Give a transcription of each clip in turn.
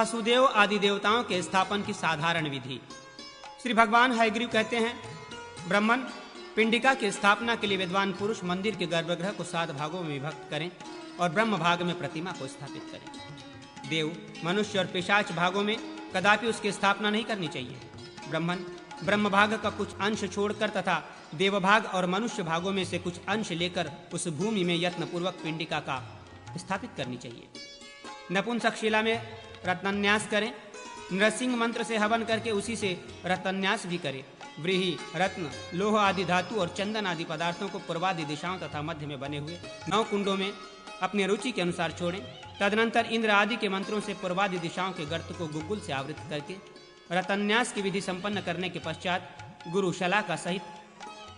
वासुदेव आदि देवताओं के स्थापन की साधारण विधि। श्री भगवान हयग्रीव कहते हैं, ब्राह्मण पिंडिका की स्थापना के लिए विद्वान पुरुष मंदिर के गर्भगृह को 7 भागों में विभक्त करें और ब्रह्म भाग में प्रतिमा को स्थापित करें। देव, मनुष्य और पिशाच भागों में कदापि उसकी स्थापना नहीं करनी चाहिए। ब्राह्मण ब्रह्म भाग का कुछ अंश छोड़कर तथा देव भाग और मनुष्य भागों में से कुछ अंश लेकर उस भूमि में यत्न पूर्वक पिंडिका का स्थापित करनी चाहिए। नपुंसक शिला में रत्नन्यास करें। नृसिंह मंत्र से हवन करके उसी से रत्नन्यास भी करें। व्रीहि, रत्न, लोह आदि धातु और चंदन आदि पदार्थों को पूर्वादि दिशाओं तथा मध्य में बने हुए 9 कुंडों में अपनी रुचि के अनुसार छोड़ें। तदनंतर इंद्र आदि के मंत्रों से पूर्वादि दिशाओं के गर्त को गुग्गुल से आवृत करके रत्नन्यास की विधि संपन्न करने के पश्चात गुरु शलाका सहित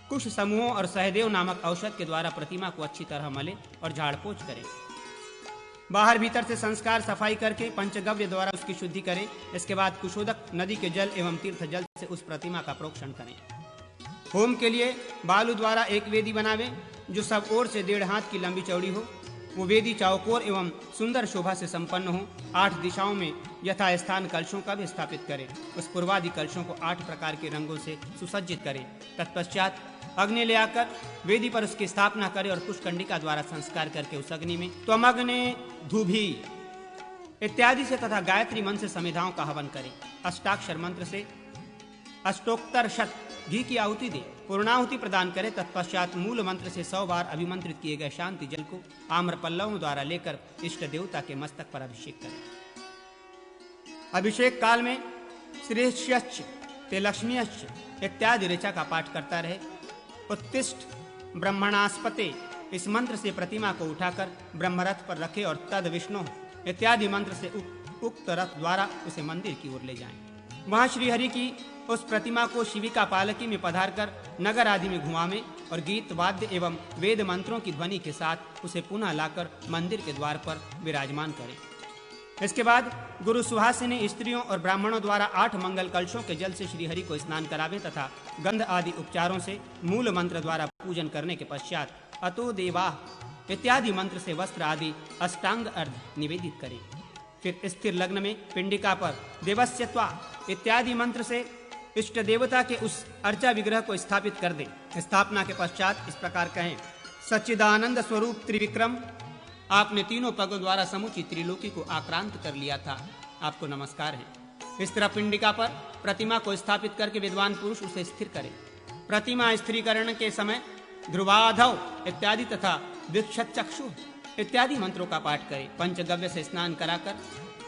कुश समूहों और सहदेव नामक औषध के द्वारा प्रतिमा को अच्छी तरह मले और झाड़ पोछ करें। बाहर भीतर से संस्कार सफाई करके पंचगव्य द्वारा उसकी शुद्धि करें। इसके बाद कुशोदक नदी के जल एवं तीर्थ जल से उस प्रतिमा का प्रोक्षण करें। होम के लिए बालू द्वारा एक वेदी बनावें जो सब ओर से 1.5 हाथ की लंबी चौड़ी हो। वो वेदी चौकोर एवं सुंदर शोभा से संपन्न हो। 8 दिशाओं में यथास्थान कलशों का भी स्थापित करें। उस पूर्वादि कलशों को 8 प्रकार के रंगों से सुसज्जित करें। तत्पश्चात अग्नि ले आकर वेदी पर उसकी स्थापना करें और पुष्कंडिका द्वारा संस्कार करके उस अग्नि में त्वमग्ने धूभी इत्यादि से तथा गायत्री मंत्र से समिधाओं का हवन करें। अष्टाक्षर मंत्र से अष्टोत्तर शत घी की आहुति दे, पूर्णाहुति प्रदान करें। तत्पश्चात मूल मंत्र से 100 बार अभिमंत्रित किए गए शांति जल को आम्र पल्लवों द्वारा लेकर इष्ट देवता के मस्तक पर अभिषेक करें। अभिषेक काल में श्रेष्ठ्यश्च ते लक्ष्मीश्च इत्यादि ऋचा का पाठ करता रहे। उत्तिष्ठ ब्रह्मणास्पते इस मंत्र से प्रतिमा को उठाकर ब्रह्मरथ पर रखे और तद विष्णु इत्यादि मंत्र से उक्त रथ द्वारा उसे मंदिर की ओर ले जाएं। वहां श्रीहरि की उस प्रतिमा को शिविका पालकी में पधारकर नगर आदि में घुमावें और गीत वाद्य एवं वेद मंत्रों की ध्वनि के साथ उसे पुनः लाकर मंदिर के द्वार पर विराजमान करें। इसके बाद गुरु सुहासिनी स्त्रियों और ब्राह्मणों द्वारा 8 मंगल कलशों के जल से श्रीहरि को स्नान करावें तथा गंध आदि उपचारों से मूल मंत्र द्वारा पूजन करने के पश्चात अतो देवा इत्यादि मंत्र से वस्त्र आदि अष्टांग अर्घ निवेदित करें। फिर स्थिर लग्न में पिंडिका पर देवस्यत्वा इत्यादि मंत्र से इष्ट देवता के उस अर्चा विग्रह को स्थापित कर दे। स्थापना के पश्चात इस प्रकार कहें, सच्चिदानंद स्वरूप त्रिविक्रम, आपने तीनों पगों द्वारा समूची त्रिलोकी को आक्रांत कर लिया था, आपको नमस्कार है। इस तरह पिंडिका पर प्रतिमा को स्थापित करके विद्वान पुरुष उसे स्थिर करे। प्रतिमा स्थिरीकरण के समय ध्रुवाधव इत्यादि तथा विक्षचक्षु इत्यादि मंत्रों का पाठ करें। पंचगव्य से स्नान कराकर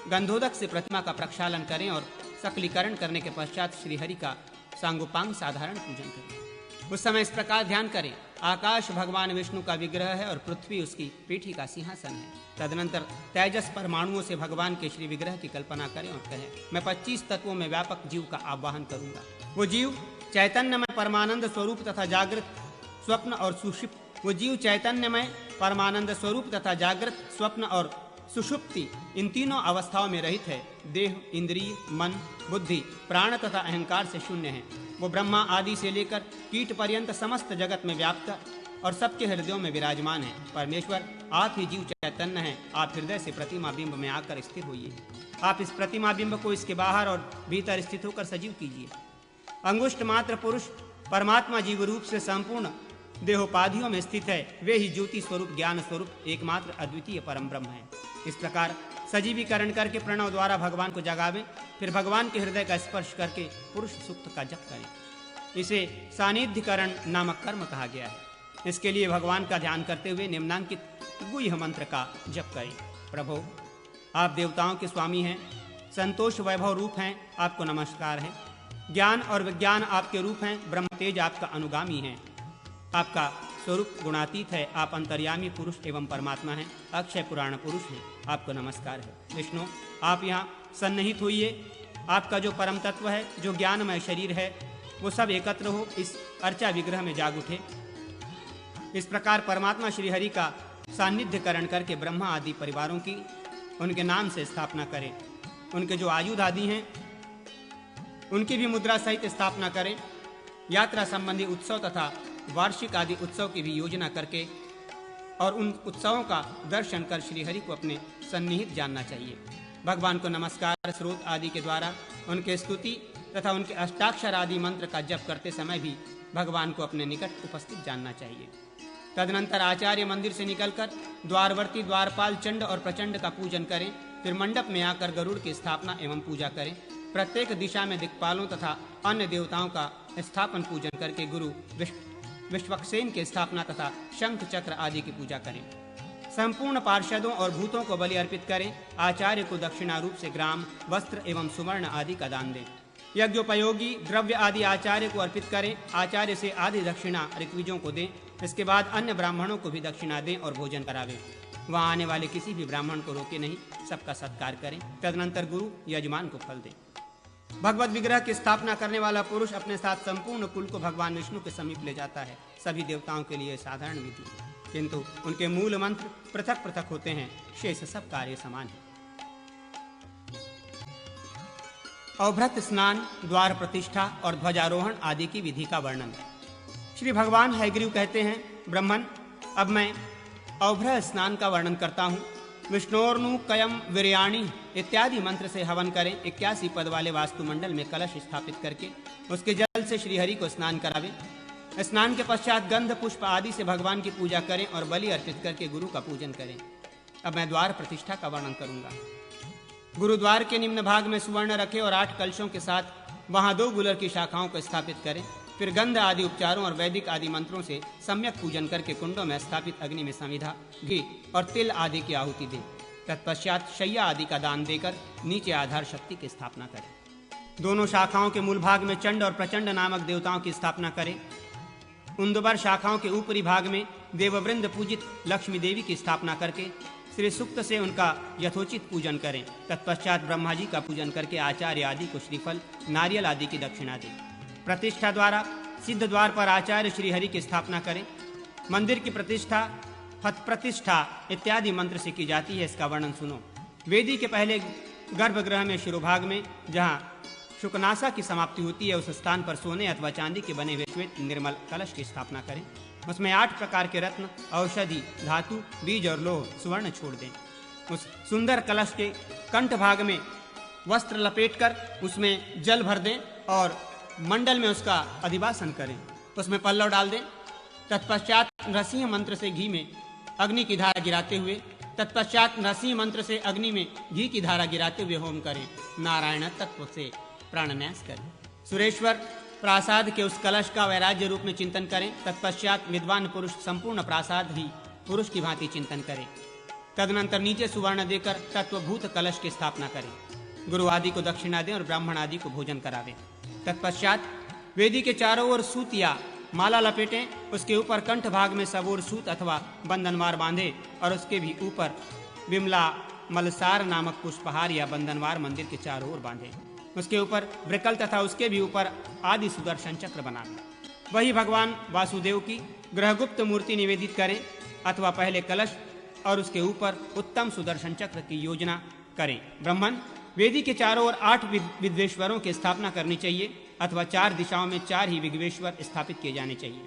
गंधोदक से प्रतिमा का प्रक्षालन करें और सकलीकरण करने के पश्चात श्रीहरि का सांगोपांग साधारण पूजन करें। उस समय इस प्रकार ध्यान करें, आकाश भगवान विष्णु का विग्रह है और पृथ्वी उसकी पीठी का सिंहासन है। तदनंतर तेजस परमाणुओं से भगवान के श्री विग्रह की कल्पना करें और कहें, मैं 25 तत्वों में व्यापक जीव का आवाहन करूंगा। वो जीव चैतन्यमय परमानंद स्वरूप तथा जागृत स्वप्न और सुषुप्ति, वो जीव चैतन्यमय परमानंद स्वरूप तथा जागृत स्वप्न और सुषुप्ति इन तीनों अवस्थाओं में रहित है। देह, इंद्रिय, मन, बुद्धि, प्राण तथा अहंकार से शून्य है। वो ब्रह्मा आदि से लेकर कीट पर्यंत समस्त जगत में व्याप्त और सबके हृदयों में विराजमान है। परमेश्वर आप ही जीव चैतन्य हैं। आप हृदय से प्रतिमा बिंब में आकर स्थिर होइए। आप इस प्रतिमा बिंब को इसके बाहर और भीतर स्थित होकर सजीव कीजिए। अंगुष्ठ मात्र पुरुष परमात्मा जीव रूप से संपूर्ण देहोपाधियों में स्थित है। वे ही ज्योति स्वरूप, ज्ञान स्वरूप, एकमात्र अद्वितीय परम ब्रह्म है। इस प्रकार सजीवीकरण करके प्रणव द्वारा भगवान को जगावें। फिर भगवान के हृदय का स्पर्श करके पुरुष सूक्त का जप करें। इसे सानिध्यकरण नामक कर्म कहा गया है। इसके लिए भगवान का ध्यान करते हुए निम्नांकित गुह्य मंत्र का जप करें। प्रभो, आप देवताओं के स्वामी हैं, संतोष वैभव रूप हैं, आपको नमस्कार है। ज्ञान और विज्ञान आपके रूप हैं, ब्रह्म तेज आपका अनुगामी है। आपका स्वरूप गुणातीत है। आप अंतर्यामी पुरुष एवं परमात्मा हैं, अक्षय पुराण पुरुष हैं, आपको नमस्कार है। विष्णु, आप यहाँ सन्निहित होइए। आपका जो परम तत्व है, जो ज्ञानमय शरीर है, वो सब एकत्र हो इस अर्चा विग्रह में जाग उठे। इस प्रकार परमात्मा श्रीहरि का सान्निध्यकरण करके ब्रह्मा आदि परिवारों की उनके नाम से स्थापना करें। उनके जो आयुध आदि हैं उनकी भी मुद्रा सहित स्थापना करें। यात्रा संबंधी उत्सव तथा वार्षिक आदि उत्सव की भी योजना करके और उन उत्सवों का दर्शन कर श्रीहरि को अपने सन्निहित जानना चाहिए। भगवान को नमस्कार स्रोत आदि के द्वारा उनके स्तुति तथा उनके अष्टाक्षर आदि मंत्र का जप करते समय भी भगवान को अपने निकट उपस्थित जानना चाहिए। तदनंतर आचार्य मंदिर से निकलकर द्वारवर्ती द्वारपाल चंड और प्रचंड का पूजन करें। फिर मंडप में आकर गरुड़ की स्थापना एवं पूजा करें। प्रत्येक दिशा में दिक्पालों तथा अन्य देवताओं का स्थापन पूजन करके गुरु विश्वक्सेन की स्थापना तथा शंख चक्र आदि की पूजा करें। संपूर्ण पार्षदों और भूतों को बलि अर्पित करें। आचार्य को दक्षिणा रूप से ग्राम, वस्त्र एवं सुवर्ण आदि का दान दें। यज्ञोपयोगी द्रव्य आदि आचार्य को अर्पित करें। आचार्य से आधी दक्षिणा ऋत्विजों को दें। इसके बाद अन्य ब्राह्मणों को भी दक्षिणा दें और भोजन करावें। वहां आने वाले किसी भी ब्राह्मण को रोके नहीं, सबका सत्कार करें। तदनंतर गुरु यजमान को फल दें। भगवत विग्रह की स्थापना करने वाला पुरुष अपने साथ संपूर्ण कुल को भगवान विष्णु के समीप ले जाता है। सभी देवताओं के लिए साधारण विधि है, किंतु उनके मूल मंत्र पृथक पृथक होते हैं, शेष सब कार्य समान है। अवभृत स्नान, द्वार प्रतिष्ठा और ध्वजारोहण आदि की विधि का वर्णन। श्री भगवान हयग्रीव कहते हैं, ब्रह्मन, अब मैं अवभृत स्नान का वर्णन करता हूँ। विष्णोर्नु कयम वीर्याणि इत्यादि मंत्र से हवन करें। 81 पद वाले वास्तुमंडल में कलश स्थापित करके उसके जल से श्रीहरि को स्नान करावें। स्नान के पश्चात गंध पुष्प आदि से भगवान की पूजा करें और बलि अर्पित करके गुरु का पूजन करें। अब मैं द्वार प्रतिष्ठा का वर्णन करूंगा। गुरुद्वार के निम्न भाग में सुवर्ण रखें और 8 कलशों के साथ वहां 2 गुलर की शाखाओं को स्थापित करें। फिर गंध आदि उपचारों और वैदिक आदि मंत्रों से सम्यक पूजन करके कुंडों में स्थापित अग्नि में संविधा, घी और तिल आदि की आहुति दें। तत्पश्चात शैया आदि का दान देकर नीचे आधार शक्ति की स्थापना करें। दोनों शाखाओं के मूल भाग में चंड और प्रचंड नामक देवताओं की स्थापना करें। उन शाखाओं के ऊपरी भाग में देववृंद पूजित लक्ष्मी देवी की स्थापना करके श्री सूक्त से उनका यथोचित पूजन करें। तत्पश्चात ब्रह्मा जी का पूजन करके आचार्य आदि को श्रीफल, नारियल आदि की दक्षिणा दें। प्रतिष्ठा द्वारा सिद्ध द्वार पर आचार्य श्रीहरि की स्थापना करें। मंदिर की प्रतिष्ठा, हत प्रतिष्ठा इत्यादि मंत्र से की जाती है। इसका वर्णन सुनो। वेदी के पहले गर्भगृह में शिरोभाग में जहाँ शुकनासा की समाप्ति होती है, उस स्थान पर सोने अथवा चांदी के बने हुए श्वेत निर्मल कलश की स्थापना करें। उसमें 8 प्रकार के रत्न, औषधि, धातु, बीज और लोह सुवर्ण छोड़ दें। उस सुंदर कलश के कंठ भाग में वस्त्र लपेटकर उसमें जल भर दें और मंडल में उसका अधिवासन करें। उसमें पल्लव डाल दें। तत्पश्चात नरसिंह मंत्र से घी में अग्नि की धारा गिराते हुए घी की धारा गिराते हुए होम करें। नारायण तत्व से प्राणन्यास करें। सुरेश्वर प्रासाद के उस कलश का वैराग्य रूप में चिंतन करें। तत्पश्चात विद्वान पुरुष संपूर्ण प्रासाद ही पुरुष की भांति चिंतन करें। तदनंतर नीचे सुवर्ण देकर तत्वभूत कलश की स्थापना करें। गुरु आदि को दक्षिणा दें और ब्राह्मण आदि को भोजन करावें। तत्पश्चात वेदी के चारों ओर सूत या माला लपेटें। उसके ऊपर कंठ भाग में सबोर सूत अथवा बंधनवार बांधे और उसके भी ऊपर विमला मलसार नामक पुष्पहार या बंधनवार मंदिर के चारों ओर बांधे। उसके ऊपर ब्रिकल तथा उसके भी ऊपर आदि सुदर्शन चक्र बनावें। वही भगवान वासुदेव की ग्रहगुप्त मूर्ति निवेदित करें अथवा पहले कलश और उसके ऊपर उत्तम सुदर्शन चक्र की योजना करें। ब्राह्मण, वेदी के चारों ओर 8 विद्वेश्वरों की स्थापना करनी चाहिए अथवा 4 दिशाओं में 4 ही विग्वेश्वर स्थापित किए जाने चाहिए।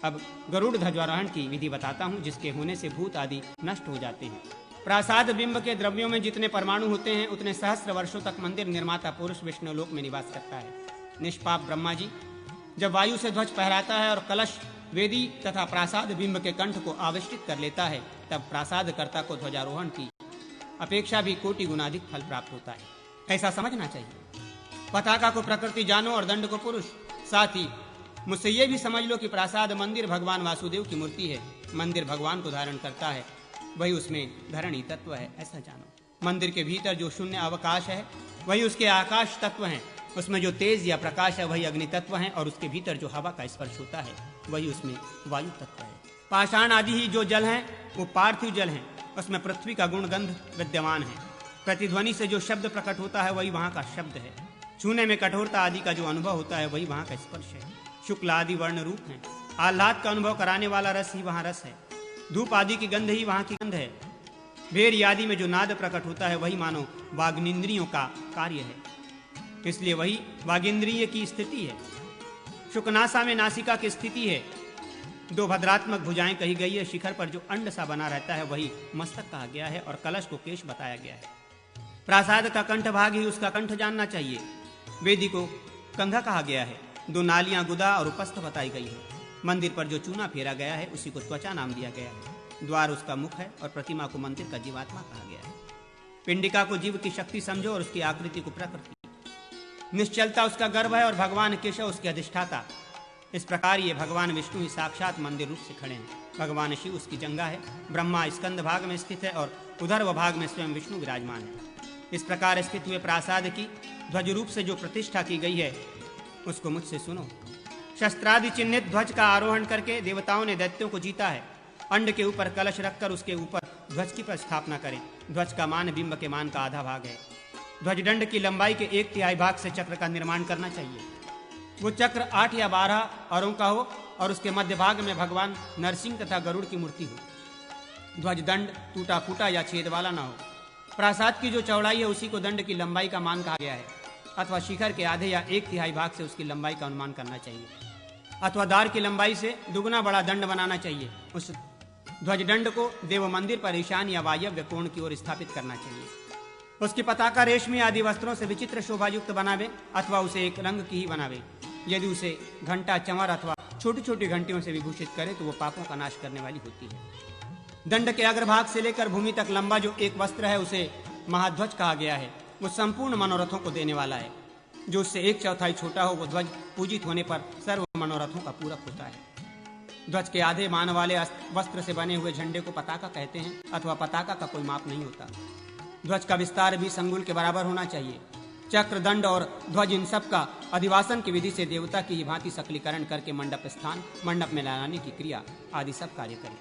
अब गरुड़ ध्वजारोहण की विधि बताता हूँ, जिसके होने से भूत आदि नष्ट हो जाते हैं। प्रासाद बिंब के द्रव्यों में जितने परमाणु होते हैं उतने सहस्त्र वर्षों तक मंदिर निर्माता पुरुष विष्णुलोक में निवास करता है। निष्पाप ब्रह्मा जी जब वायु से ध्वज फहराता है और कलश वेदी तथा प्रासाद बिंब के कंठ को आविष्टित कर लेता है, तब प्रासाद कर्ता को ध्वजारोहण की अपेक्षा भी कोटि गुना अधिक फल प्राप्त होता है। ऐसा समझना चाहिए। पताका को प्रकृति जानो और दंड को पुरुष। साथ ही मुझसे ये भी समझ लो कि प्रासाद मंदिर भगवान वासुदेव की मूर्ति है। मंदिर भगवान को धारण करता है, वही उसमें धरणी तत्व है, ऐसा जानो। मंदिर के भीतर जो शून्य अवकाश है वही उसके आकाश तत्व हैं। उसमें जो तेज या प्रकाश है वही अग्नि तत्व है और उसके भीतर जो हवा का स्पर्श होता है वही उसमें वायु तत्व है। पाषाण आदि ही जो जल हैं वो पार्थिव जल हैं। उसमें पृथ्वी का गुण गंध विद्यमान है। प्रतिध्वनि से जो शब्द प्रकट होता है वही वहाँ का शब्द है। छूने में कठोरता आदि का जो अनुभव होता है वही वहाँ का स्पर्श है। शुक्ल आदि वर्ण रूप है। आह्लाद का अनुभव कराने वाला रस ही वहाँ रस है। धूप आदि की गंध ही वहाँ की गंध है। भेर आदि में जो नाद प्रकट होता है वही मानो वाग्निंद्रियों का कार्य है, इसलिए वही वागेंद्रिय की स्थिति है। शुकनासा में नासिका की स्थिति है। 2 भद्रात्मक भुजाएं कही गई है। शिखर पर जो अंड सा बना रहता है वही मस्तक कहा गया है और कलश को केश बताया गया है। प्रासाद का कंठ भाग ही उसका कंठ जानना चाहिए। वेदी को कंघा कहा गया है। 2 नालियां गुदा और उपस्थ बताई गई है। मंदिर पर जो चूना फेरा गया है उसी को त्वचा नाम दिया गया है। द्वार उसका मुख है और प्रतिमा को मंदिर का जीवात्मा कहा गया है। पिंडिका को जीव की शक्ति समझो और उसकी आकृति को प्रकृति। निश्चलता उसका गर्भ है और भगवान केशव उसके अधिष्ठाता। इस प्रकार ये भगवान विष्णु ही साक्षात मंदिर रूप से खड़े हैं। भगवान शिव उसकी जंगा है। ब्रह्मा स्कंद भाग में स्थित है और उधर्व भाग में स्वयं विष्णु विराजमान है। इस प्रकार स्थित हुए प्रासाद की ध्वज रूप से जो प्रतिष्ठा की गई है उसको मुझसे सुनो। शस्त्रादि चिन्हित ध्वज का आरोहण करके देवताओं ने दैत्यों को जीता है। अंड के ऊपर कलश रखकर उसके ऊपर ध्वज की स्थापना करें। ध्वज का मान बिंब के मान का आधा भाग है। ध्वज दंड की लंबाई के 1/3 भाग से चक्र का निर्माण करना चाहिए। वो चक्र 8 या 12 अरों का हो और उसके मध्य भाग में भगवान नरसिंह तथा गरुड़ की मूर्ति हो। ध्वज दंड टूटा फूटा या छेद वाला ना हो। प्रासाद की जो चौड़ाई है उसी को दंड की लंबाई का मान कहा गया है, अथवा शिखर के आधे या 1/3 भाग से उसकी लंबाई का अनुमान करना चाहिए, अथवा द्वार की लंबाई से दुगुना बड़ा दंड बनाना चाहिए। उस ध्वज दंड को देव मंदिर पर ईशान या वायव्य कोण की ओर स्थापित करना चाहिए। उसकी पताका रेशमी आदि वस्त्रों से विचित्र शोभा युक्त बनावे, अथवा उसे एक रंग की ही बनावे। यदि उसे घंटा, चंवर अथवा छोटी छोटी घंटियों से विभूषित करे तो वो पापों का नाश करने वाली होती है। दंड के अग्रभाग से लेकर भूमि तक लंबा जो एक वस्त्र है उसे महाध्वज कहा गया है। वो संपूर्ण मनोरथों को देने वाला है। जो उससे 1/4 छोटा हो वो ध्वज पूजित होने पर सर्व मनोरथों का पूरक होता है। ध्वज के आधे मान वाले वस्त्र से बने हुए झंडे को पताका कहते हैं, अथवा पताका का कोई माप नहीं होता। ध्वज का विस्तार भी संगुल के बराबर होना चाहिए। चक्र, दंड और ध्वज इन सब का अधिवासन की विधि से देवता की भांति सकलीकरण करके मंडप स्थान, मंडप में लाने की क्रिया आदि सब कार्य करें।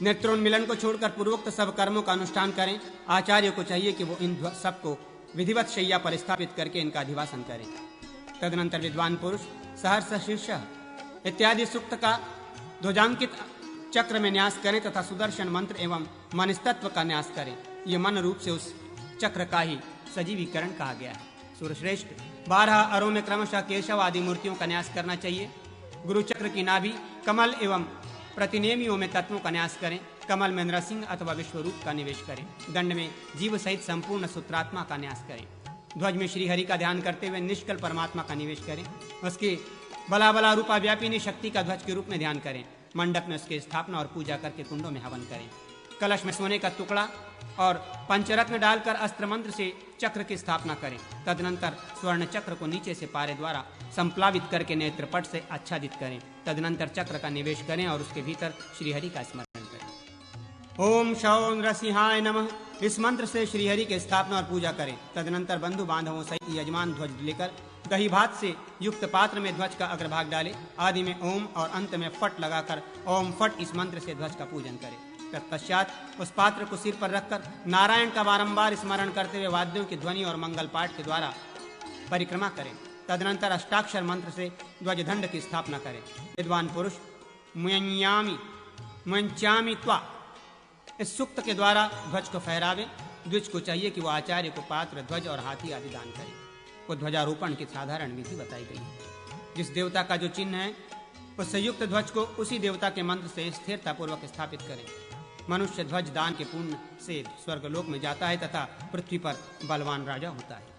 नेत्रोन्मिलन को छोड़कर पूर्वोक्त सब कर्मों का अनुष्ठान करें। आचार्य को चाहिए कि वो इन सब को विधिवत शैया पर स्थापित करके इनका अधिवासन करें। तदनंतर विद्वान पुरुष सहर्ष शीर्ष इत्यादि सूक्त का ध्वजांकित चक्र में न्यास करें तथा सुदर्शन मंत्र एवं मनस्तत्व का न्यास करें। ये मन रूप से उस चक्र का ही सजीवीकरण कहा गया है। सूर्यश्रेष्ठ 12 अरों में क्रमशः केशव आदि मूर्तियों का न्यास करना चाहिए। गुरु चक्र की नाभि, कमल एवं प्रतिनेमियों में तत्वों का न्यास करें। कमल में नरसिंह अथवा विश्वरूप का निवेश करें। दंड में जीव सहित संपूर्ण सूत्रात्मा का न्यास करें। ध्वज में श्रीहरि का ध्यान करते हुए निष्कल परमात्मा का निवेश करें। उसके बला बला रूपा व्यापिनी शक्ति का ध्वज के रूप में ध्यान करें। मंडप में उसकी स्थापना और पूजा करके कुंडों में हवन करें। कलश में सोने का टुकड़ा और पंचरत्न डालकर अस्त्र मंत्र से चक्र की स्थापना करें। तदनंतर स्वर्ण चक्र को नीचे से पारे द्वारा संप्लावित करके नेत्रपट से आच्छादित करें। तदनंतर चक्र का निवेश करें और उसके भीतर श्रीहरि का स्मरण करें। ओम शौ नृसिंहाय नमः इस मंत्र से श्रीहरि की स्थापना और पूजा करें। तदनंतर बंधु बांधवों सहित यजमान ध्वज लेकर दही भात से युक्त पात्र में ध्वज का अग्रभाग डालें। आदि में ओम और अंत में फट लगाकर ओम फट इस मंत्र से ध्वज का पूजन करें। तत्पश्चात उस पात्र को सिर पर रखकर नारायण का बारंबार स्मरण करते हुए वाद्यों की ध्वनि और मंगल पाठ के द्वारा परिक्रमा करें। तदनंतर अष्टाक्षर मंत्र से ध्वज दंड की स्थापना करें। विद्वान पुरुष मुंच्यामि त्वा इस सूक्त के द्वारा ध्वज को फहरावे। द्विज को चाहिए कि वो आचार्य को पात्र, ध्वज और हाथी आदि दान करे। वो ध्वजारोपण की साधारण विधि बताई गई है। जिस देवता का जो चिन्ह है उस संयुक्त ध्वज को उसी देवता के मंत्र से स्थिरता पूर्वक स्थापित करें। मनुष्य ध्वज दान के पुण्य से स्वर्गलोक में जाता है तथा पृथ्वी पर बलवान राजा होता है।